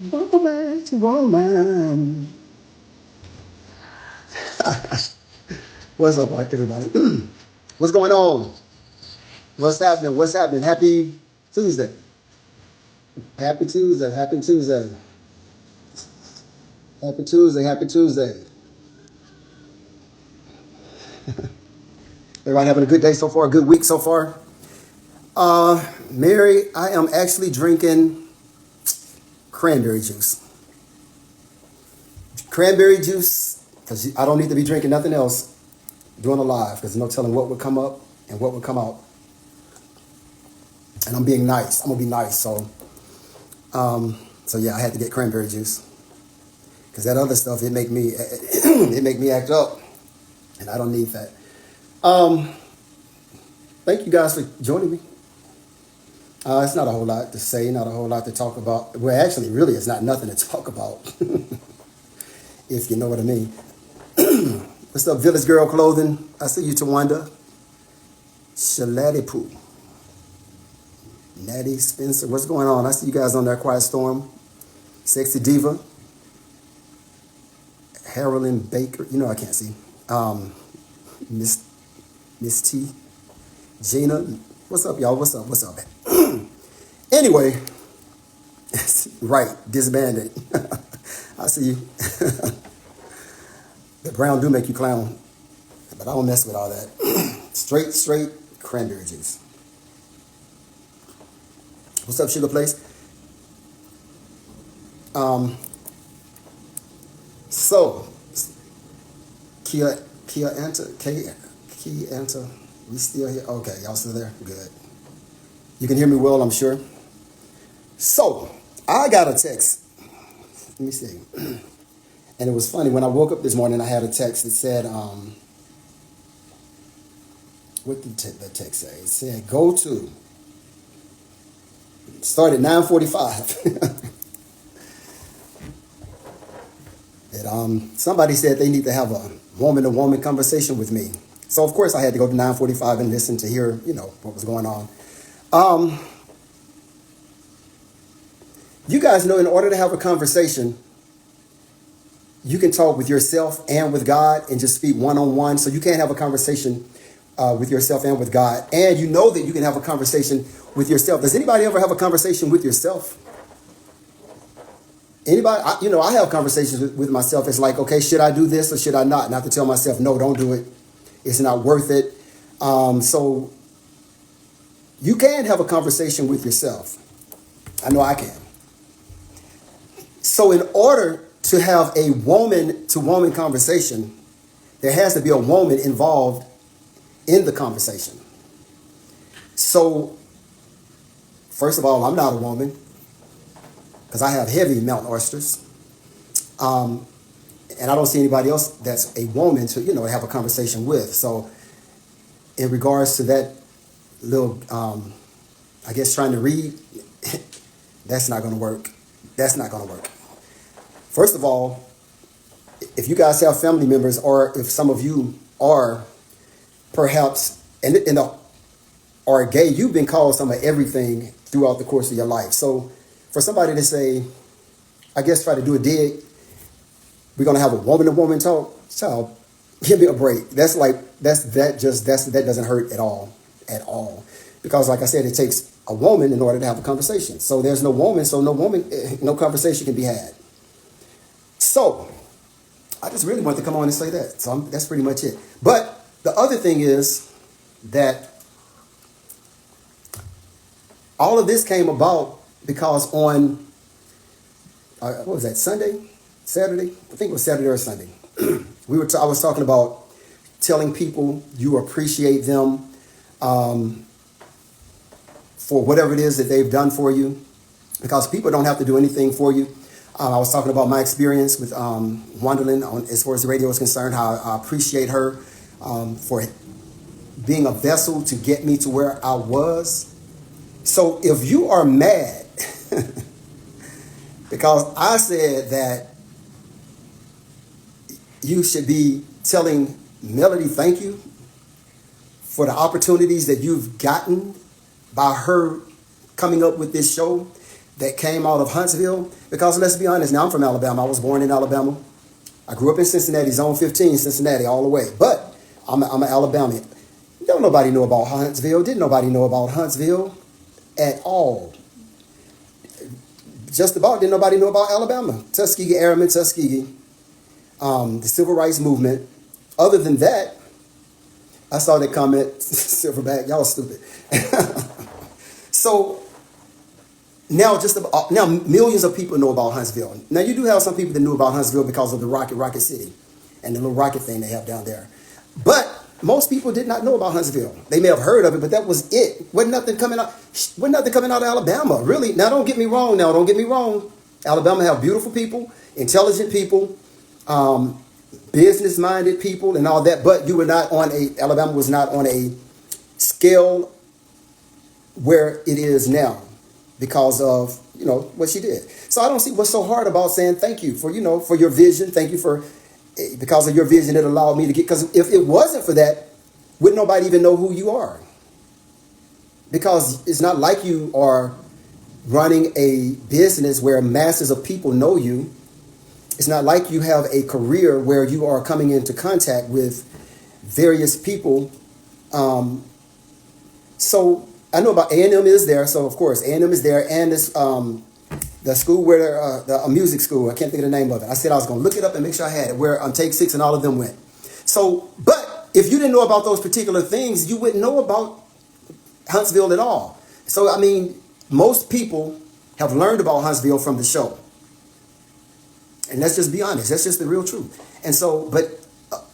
Woman, woman. What's up, everybody? What's going on? What's happening? What's happening? Happy Tuesday. Happy Tuesday. Happy Tuesday. Happy Tuesday. Happy Tuesday. Everybody having a good day so far? A good week so far? Mary, I am actually drinking cranberry juice. Cranberry juice, because I don't need to be drinking nothing else doing a live, because no telling what would come up and what would come out. And I'm being nice. I'm gonna be nice. So yeah, I had to get cranberry juice, because that other stuff it make me it make me act up, and I don't need that. Thank you guys for joining me. It's not a whole lot to say, not a whole lot to talk about. Well, actually, really, it's not nothing to talk about, if you know what I mean. What's up, Village Girl Clothing? I see you, Tawanda. Shaladipu. Natty Spencer. What's going on? I see you guys on there. Quiet Storm. Sexy Diva. Harolyn Baker. You know I can't see. Miss T. Gina. What's up, y'all? What's up? What's up? Anyway. Right. Disbanded. I see you. The brown do make you clown. But I don't mess with all that. Straight cranberry juice. What's up, Sugar Place? So, Kia Anta, we still here? Okay, y'all still there? Good. You can hear me well, I'm sure. So, I got a text. Let me see. And it was funny, when I woke up this morning, I had a text that said, what did the text say? It said, go to. Start at 9:45. Somebody said they need to have a woman-to-woman conversation with me. So, of course, I had to go to 9:45 and listen to hear, what was going on. You guys know, in order to have a conversation, you can talk with yourself and with God and just speak one-on-one. So you can't have a conversation with yourself and with God. And you know that you can have a conversation with yourself. Does anybody ever have a conversation with yourself? Anybody? I have conversations with myself. It's like, okay, should I do this or should I not? And I have to tell myself, no, don't do it. It's not worth it. So you can have a conversation with yourself. I know I can. So in order to have a woman-to-woman conversation, there has to be a woman involved in the conversation. So, first of all, I'm not a woman, because I have heavy mountain oysters. And I don't see anybody else that's a woman to, have a conversation with. So, in regards to that little, I guess, trying to read, that's not going to work. That's not going to work. First of all, if you guys have family members, or if some of you are perhaps are gay, you've been called some of everything throughout the course of your life. So for somebody to say, I guess try to do a dig, we're gonna have a woman-to-woman talk, child, give me a break. That doesn't hurt at all. Because like I said, it takes a woman in order to have a conversation. So there's no woman, no conversation can be had. So, I just really wanted to come on and say that. So that's pretty much it. But the other thing is that all of this came about because on, what was that, Saturday? I think it was Saturday or Sunday. I was talking about telling people you appreciate them for whatever it is that they've done for you, because people don't have to do anything for you. I was talking about my experience with Wonderland as far as the radio is concerned, how I appreciate her for being a vessel to get me to where I was. So if you are mad because I said that you should be telling Melody thank you for the opportunities that you've gotten by her coming up with this show, that came out of Huntsville, because let's be honest, now I'm from Alabama. I was born in Alabama. I grew up in Cincinnati, Zone 15, Cincinnati, all the way. But I'm an Alabamian. Don't nobody know about Huntsville. Didn't nobody know about Huntsville at all. Just about didn't nobody know about Alabama. Tuskegee Airmen, Tuskegee, the Civil Rights Movement. Other than that, I saw that comment, Silverback, y'all stupid. So now millions of people know about Huntsville. Now you do have some people that knew about Huntsville because of the Rocket City and the little rocket thing they have down there. But most people did not know about Huntsville. They may have heard of it, but that was it. Wasn't nothing coming out of Alabama, really. Now don't get me wrong. Alabama have beautiful people, intelligent people, business-minded people, and all that. But Alabama was not on a scale where it is now, because of, what she did. So I don't see what's so hard about saying thank you for your vision. Thank you because of your vision, it allowed me to get, because if it wasn't for that, wouldn't nobody even know who you are? Because it's not like you are running a business where masses of people know you. It's not like you have a career where you are coming into contact with various people. So I know about A&M is there. So, of course, A&M is there. And this, the school where, a music school, I can't think of the name of it. I said I was going to look it up and make sure I had it, where Take 6 and all of them went. So, but if you didn't know about those particular things, you wouldn't know about Huntsville at all. So, I mean, most people have learned about Huntsville from the show. And let's just be honest. That's just the real truth. And so, but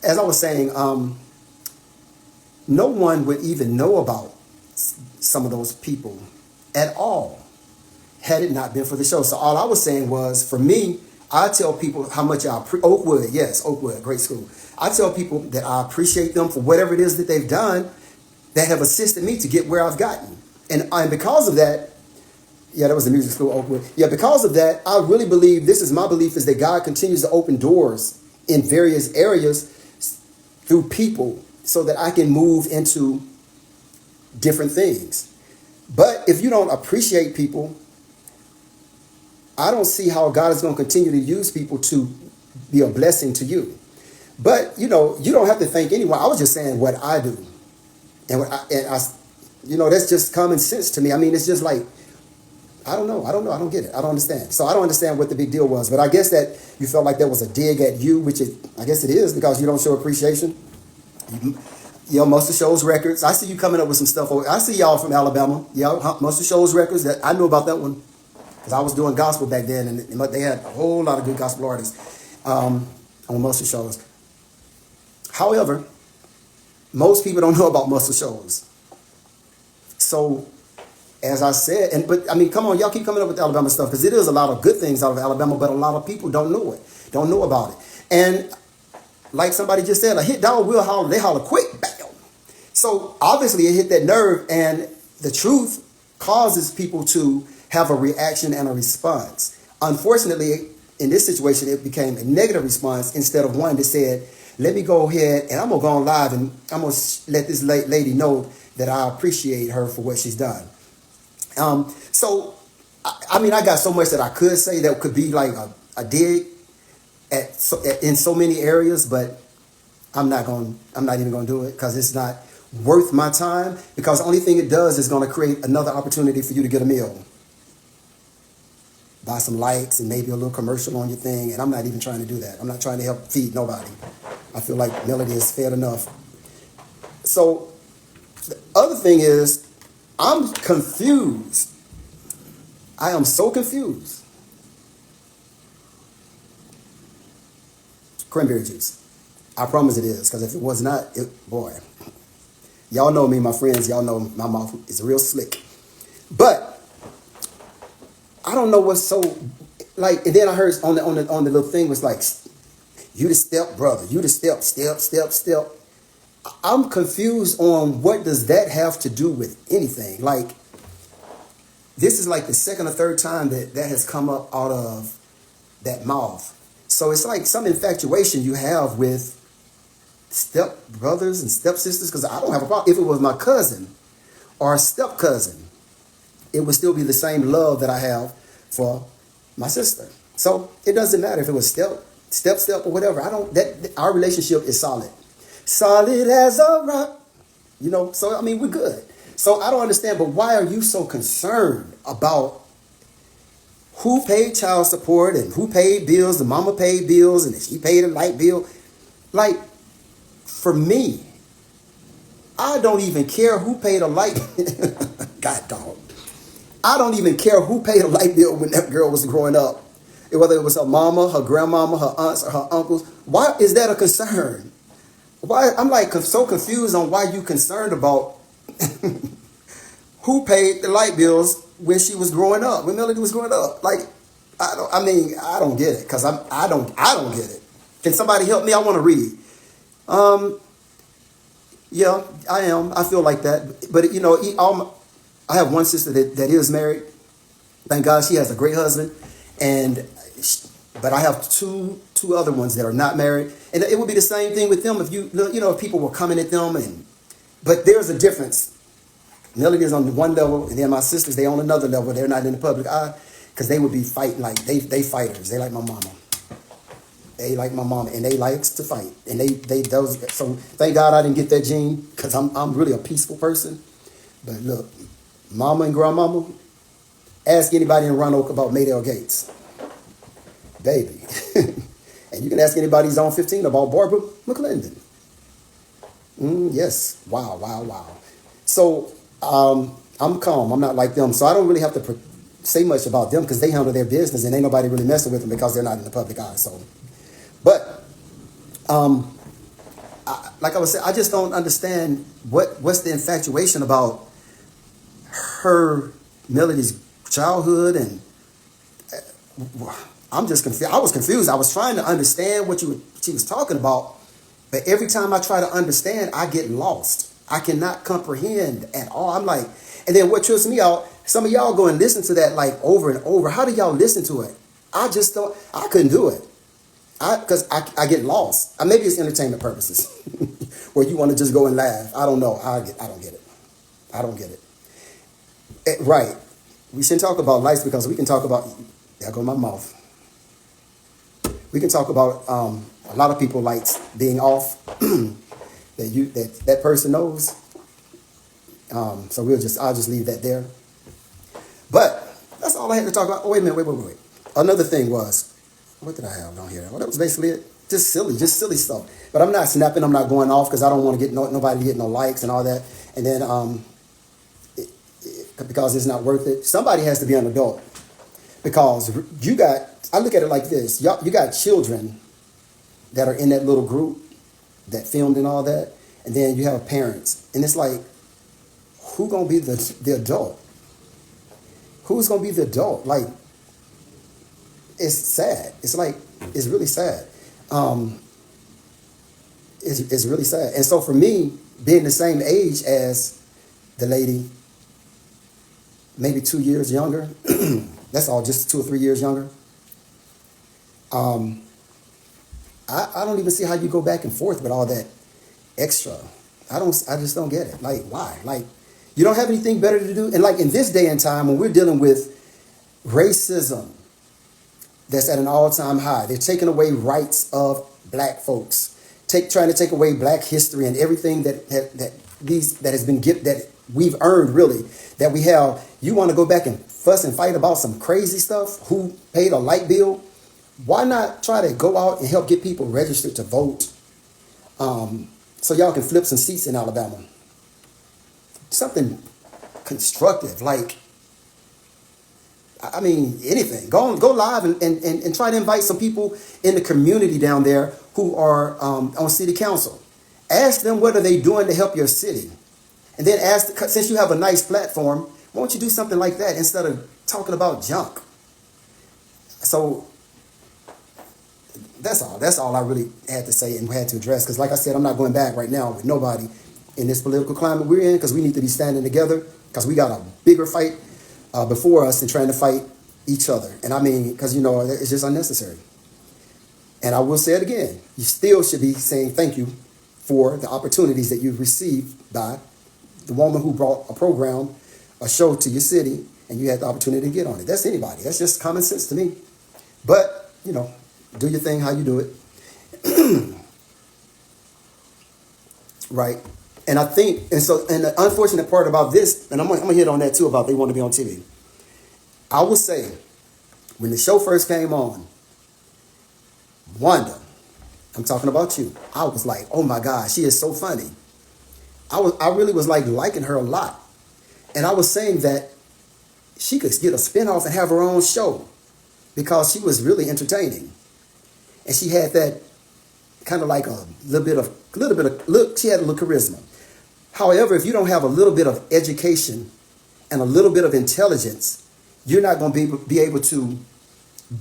as I was saying, no one would even know about some of those people at all had it not been for the show. So all I was saying was, for me, I tell people how much I appreciate Oakwood, great school. I tell people that I appreciate them for whatever it is that they've done that have assisted me to get where I've gotten. And because of that, that was the music school, Oakwood. Because of that, I really believe, my belief is that God continues to open doors in various areas through people so that I can move into different things. But if you don't appreciate people, I don't see how God is going to continue to use people to be a blessing to you. But, you don't have to thank anyone. I was just saying what I do. And that's just common sense to me. I mean, it's just like, I don't know. I don't get it. I don't understand. So I don't understand what the big deal was. But I guess that you felt like that was a dig at you, which I guess it is, because you don't show appreciation. Most of Show's records. I see you coming up with some stuff. I see y'all from Alabama. Most of Show's records. I know about that one because I was doing gospel back then, and they had a whole lot of good gospel artists on most of Show's. However, most people don't know about most of Show's. So, as I said, but I mean, come on, y'all keep coming up with Alabama stuff, because it is a lot of good things out of Alabama, but a lot of people don't know it, don't know about it. And like somebody just said, a hit dog will holler, they holler quick, bam. So obviously it hit that nerve, and the truth causes people to have a reaction and a response. Unfortunately, in this situation, it became a negative response instead of one that said, let me go ahead and I'm going to go on live and I'm going to let this lady know that I appreciate her for what she's done. So, I mean, I got so much that I could say that could be like a dig in so many areas, but I'm not even going to do it, because it's not worth my time, because the only thing it does is going to create another opportunity for you to get a meal. Buy some likes and maybe a little commercial on your thing, and I'm not even trying to do that. I'm not trying to help feed nobody. I feel like Melody is fed enough. So the other thing is, I'm confused. I am so confused. Cranberry juice. I promise it is, because if it was not, boy. Y'all know me, my friends. Y'all know my mouth is real slick. But I don't know what's so, like, and then I heard on the little thing was like, you the step brother, you the step. I'm confused on what does that have to do with anything. Like, this is like the second or third time that has come up out of that mouth. So it's like some infatuation you have with step brothers and step sisters, because I don't have a problem. If it was my cousin or step cousin, it would still be the same love that I have for my sister. So it doesn't matter if it was step, or whatever. I don't, our relationship is solid. Solid as a rock. So I mean, we're good. So I don't understand, but why are you so concerned about who paid child support and who paid bills? The mama paid bills and she paid a light bill. Like, for me, I don't even care who paid a light. God dog. I don't even care who paid a light bill when that girl was growing up. Whether it was her mama, her grandmama, her aunts, or her uncles. Why is that a concern? Why? I'm like so confused on why you concerned about who paid the light bills when she was growing up, when Melody was growing up. Like, I don't get it, because I don't get it. Can somebody help me? I want to read. Yeah, I am. I feel like that. But I have one sister that is married. Thank God she has a great husband, but I have two other ones that are not married, and it would be the same thing with them if if people were coming at them, but there's a difference. Melody is on one level, and then my sisters, they on another level. They're not in the public eye, because they would be fighting like they fighters. They like my mama. They like my mama, and they likes to fight, and those. So thank God I didn't get that gene, because I'm really a peaceful person. But look, mama and grandmama, ask anybody in Roanoke about Maydale Gates, baby. And you can ask anybody Zone 15 about Barbara McClendon. Yes. Wow. So I'm calm. I'm not like them. So I don't really have to say much about them, because they handle their business, and ain't nobody really messing with them because they're not in the public eye. So, but like I was saying, I just don't understand what's the infatuation about her, Melody's childhood, and I'm just confused. I was confused. I was trying to understand what she was talking about, but every time I try to understand, I get lost. I cannot comprehend at all. I'm like, and then what trips me out, some of y'all go and listen to that like over and over. How do y'all listen to it? I couldn't do it. Because I get lost. Maybe it's entertainment purposes where you want to just go and laugh. I don't know. I don't get it. I don't get it. Right. We shouldn't talk about lights, because we can talk about, there go my mouth. We can talk about a lot of people lights being off that person knows. So I'll just leave that there. But that's all I had to talk about. Oh, wait a minute. Wait. Another thing was, what did I have on here? Well, that was basically it. Just silly stuff. But I'm not snapping. I'm not going off, because I don't want to get nobody to get no likes and all that. And then because it's not worth it. Somebody has to be an adult, because I look at it like this. You got children that are in that little group that filmed and all that. And then you have parents. And it's like, who going to be the adult? Who's going to be the adult? Like, it's sad. It's like, it's really sad. It's really sad. And so for me, being the same age as the lady, maybe 2 years younger, that's all, just 2 or 3 years younger. I don't even see how you go back and forth with all that extra. I just don't get it. Like, why? Like, you don't have anything better to do? And like in this day and time, when we're dealing with racism that's at an all-time high, they're taking away rights of black folks, trying to take away black history and everything that has been given, that we've earned, really, that we have. You want to go back and fuss and fight about some crazy stuff? Who paid a light bill? Why not try to go out and help get people registered to vote, so y'all can flip some seats in Alabama? Something constructive, like, I mean, anything. Go live and try to invite some people in the community down there who are on city council. Ask them what are they doing to help your city. And then since you have a nice platform, why don't you do something like that instead of talking about junk? So that's all I really had to say and had to address. Because like I said, I'm not going back right now with nobody in this political climate we're in, because we need to be standing together, because we got a bigger fight before us than trying to fight each other. And I mean, because, it's just unnecessary. And I will say it again. You still should be saying thank you for the opportunities that you've received by the woman who brought a show to your city, and you had the opportunity to get on it. That's anybody. That's just common sense to me. But, you know, do your thing how you do it. Right. And I think, and the unfortunate part about this, and I'm going to hit on that too about they want to be on TV. I will say, when the show first came on, Wanda, I'm talking about you. I was like, oh my God, she is so funny. I really was like liking her a lot. And I was saying that she could get a spinoff and have her own show because she was really entertaining. And she had that kind of like a little bit of, look, she had a little charisma. However, if you don't have a little bit of education and a little bit of intelligence, you're not going to be able to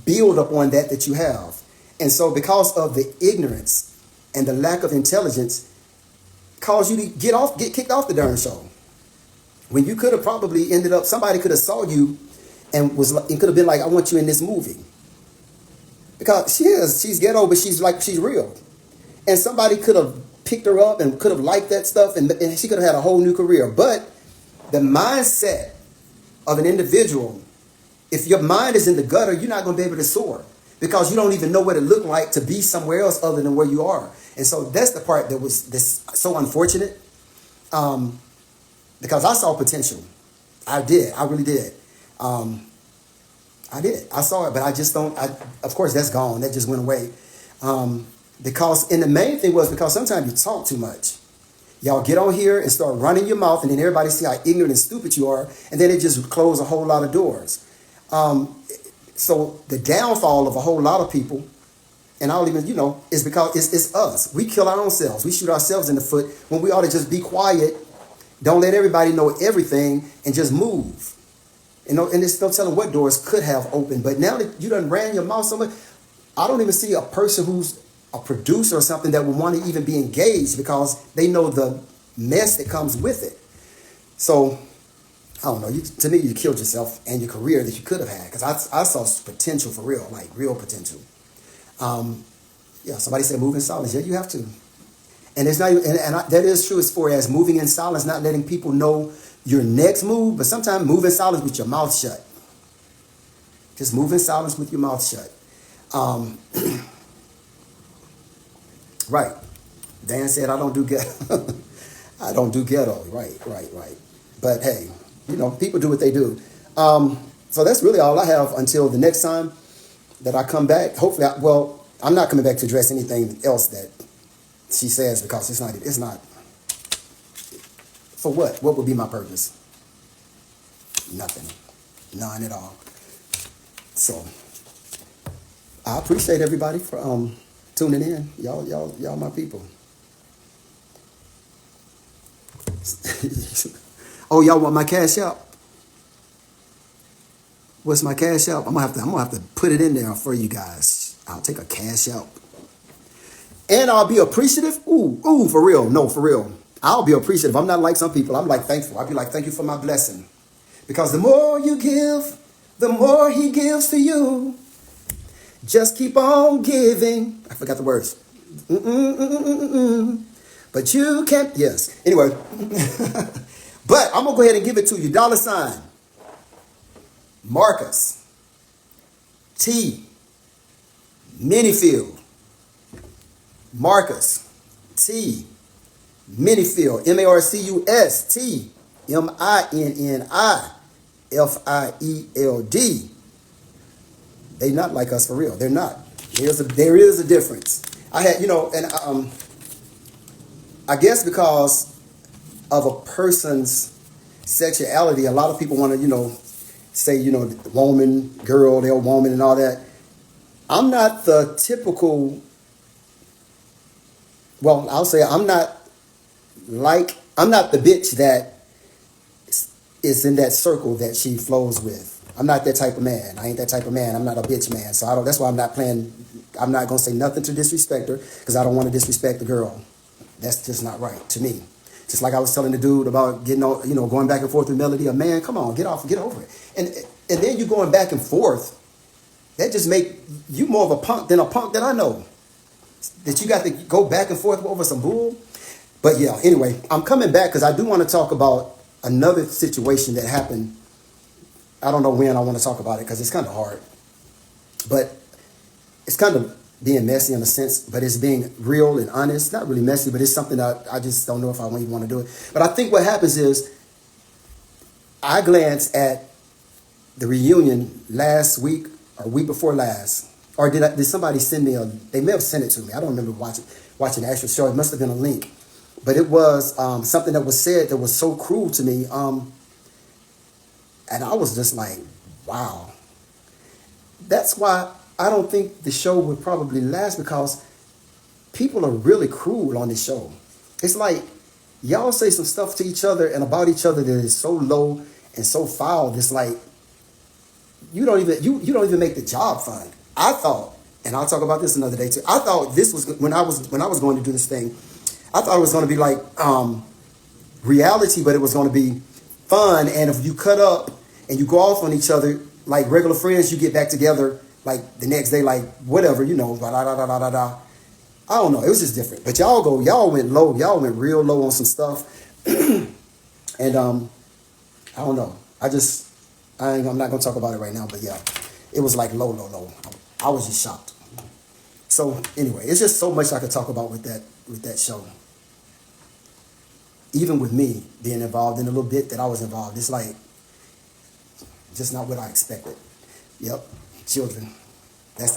build up on that you have. And so because of the ignorance and the lack of intelligence, caused you to get kicked off the darn show. When you could have probably ended up, somebody could have saw you and could have been like, I want you in this movie. Because she's ghetto, but she's real. And somebody could have picked her up and could have liked that stuff, and she could have had a whole new career. But the mindset of an individual, if your mind is in the gutter, you're not going to be able to soar because you don't even know what it looked like to be somewhere else other than where you are. And so that's the part that was so unfortunate, because I saw potential. I did. I really did. I did. I saw it, but I just don't. Of course, that's gone. That just went away. And the main thing was because sometimes you talk too much. Y'all get on here and start running your mouth, and then everybody see how ignorant and stupid you are, and then it just close a whole lot of doors. So the downfall of a whole lot of people, and I don't even, is because it's us. We kill our own selves. We shoot ourselves in the foot when we ought to just be quiet. Don't let everybody know everything and just move. And there's no telling what doors could have opened. But now that you done ran your mouth so much, I don't even see a person who's a producer or something that would want to even be engaged because they know the mess that comes with it. So, I don't know. To me, you killed yourself and your career that you could have had because I saw potential for real, like real potential. Somebody said move in silence. Yeah, you have to. And it's not even, that is true as far as moving in silence, not letting people know your next move, but sometimes move in silence with your mouth shut. Just move in silence with your mouth shut. Right. Dan said, I don't do ghetto. I don't do ghetto. Right. But hey, people do what they do. So that's really all I have until the next time that I come back. Hopefully, I'm not coming back to address anything else that she says because it's not. For what? What would be my purpose? Nothing. None at all. So I appreciate everybody for tuning in. Y'all my people. Oh, y'all want my cash out? What's my cash out? I'm gonna have to put it in there for you guys. I'll take a cash out. And I'll be appreciative. Ooh, for real. No, for real. I'll be appreciative. I'm not like some people. I'm like thankful. I'll be like, thank you for my blessing. Because the more you give, the more he gives to you. Just keep on giving. I forgot the words. But you can't. Yes. Anyway. But I'm going to go ahead and give it to you. $ Marcus T. Minifield. Marcus T. Minifield. MARCUS T. MINNIFIELD. They not like us for real. They're not. There is a difference. I had, I guess because of a person's sexuality, a lot of people want to, say, woman, girl, they're a woman and all that. I'm not the typical, I'll say I'm not the bitch that is in that circle that she flows with. I'm not that type of man. I ain't that type of man. I'm not a bitch man. So that's why I'm not going to say nothing to disrespect her because I don't want to disrespect the girl. That's just not right to me. Just like I was telling the dude about getting on, going back and forth with Melody. A man, come on, get over it. And then you going back and forth. That just make you more of a punk than a punk that I know. That you got to go back and forth over some bull. But yeah, anyway, I'm coming back because I do want to talk about another situation that happened I don't know when I want to talk about it because it's kind of hard. But it's kind of being messy in a sense, but it's being real and honest. Not really messy, but it's something that I just don't know if I even want to do it. But I think what happens is I glanced at the reunion last week or week before last. Or did somebody send me they may have sent it to me. I don't remember watching the actual show. It must have been a link. But it was something that was said that was so cruel to me. And I was just like, wow. That's why I don't think the show would probably last, because people are really cruel on this show. It's like y'all say some stuff to each other and about each other that is so low and so foul. It's like you don't even make the job fun. I thought, and I'll talk about this another day too. I thought this was when I was going to do this thing. I thought it was going to be like reality, but it was going to be fun. And if you cut up and you go off on each other like regular friends, you get back together like the next day, like whatever, blah, da, da, da, da, da, da. I don't know. It was just different. But y'all went low. Y'all went real low on some stuff. And I don't know. I'm not going to talk about it right now, but yeah, it was like low. I was just shocked. So anyway, it's just so much I could talk about with that show. Even with me being involved in a little bit that I was involved, it's like just not what I expected. Yep, children. That's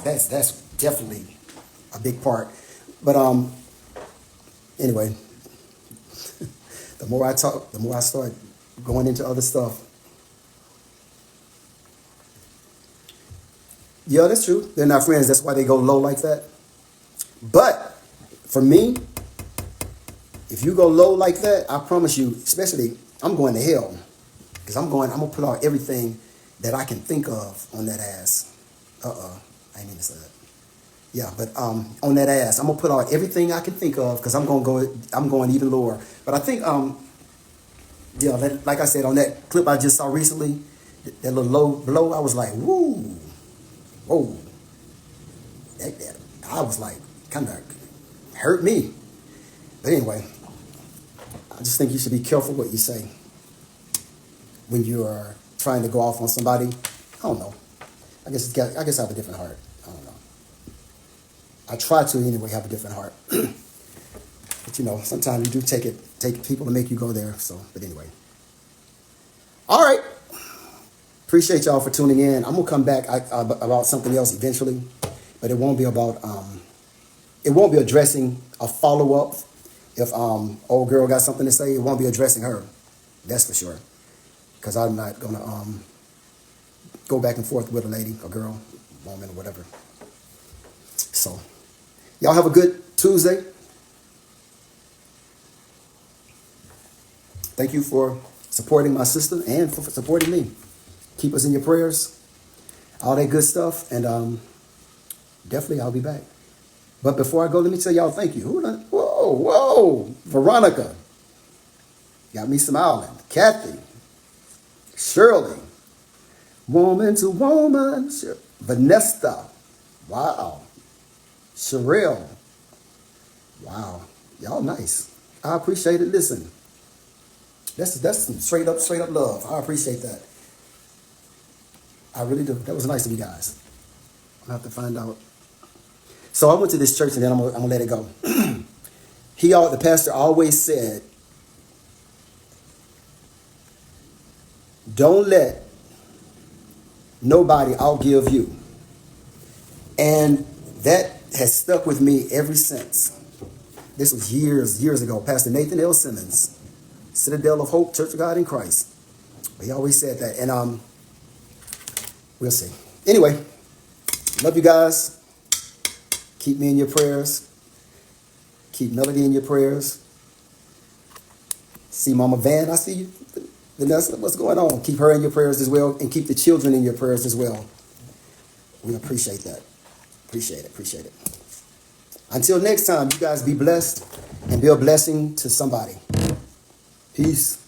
definitely a big part. But anyway, the more I talk, the more I start going into other stuff. Yeah, that's true. They're not friends. That's why they go low like that. But for me, if you go low like that, I promise you, especially, I'm going to hell. Because I'm going to put out everything that I can think of on that ass. I ain't even say that. Yeah, but on that ass, I'm going to put out everything I can think of, because I'm going even lower. But I think, like I said, on that clip I just saw recently, that little low blow, I was like, woo. Whoa, that I was like, kind of hurt me. But anyway, I just think you should be careful what you say when you are trying to go off on somebody. I don't know. I guess I have a different heart. I don't know. I try to anyway have a different heart. But sometimes you do take people to make you go there. So, but anyway. All right. Appreciate y'all for tuning in. I'm gonna come back about something else eventually, but it won't be about it won't be addressing a follow-up. If old girl got something to say, it won't be addressing her. That's for sure. Because I'm not gonna go back and forth with a lady, a girl, woman, or whatever. So y'all have a good Tuesday. Thank you for supporting my sister and for supporting me. Keep us in your prayers, all that good stuff, and definitely I'll be back. But before I go, let me tell y'all thank you. Whoa, Veronica, got me smiling. Kathy, Shirley, woman to woman, Vanessa, wow, Sherelle, wow, y'all nice. I appreciate it. Listen, that's some straight up love. I appreciate that. I really do. That was nice of you guys. I'll have to find out. So I went to this church, and then I'm gonna let it go. The pastor always said, don't let nobody outgive you. And that has stuck with me ever since. This was years ago. Pastor Nathan L. Simmons, Citadel of Hope, Church of God in Christ. He always said that. And we'll see. Anyway, love you guys. Keep me in your prayers. Keep Melody in your prayers. See Mama Van, I see you. Vanessa, what's going on? Keep her in your prayers as well, and keep the children in your prayers as well. We appreciate that. Appreciate it. Until next time, you guys be blessed and be a blessing to somebody. Peace.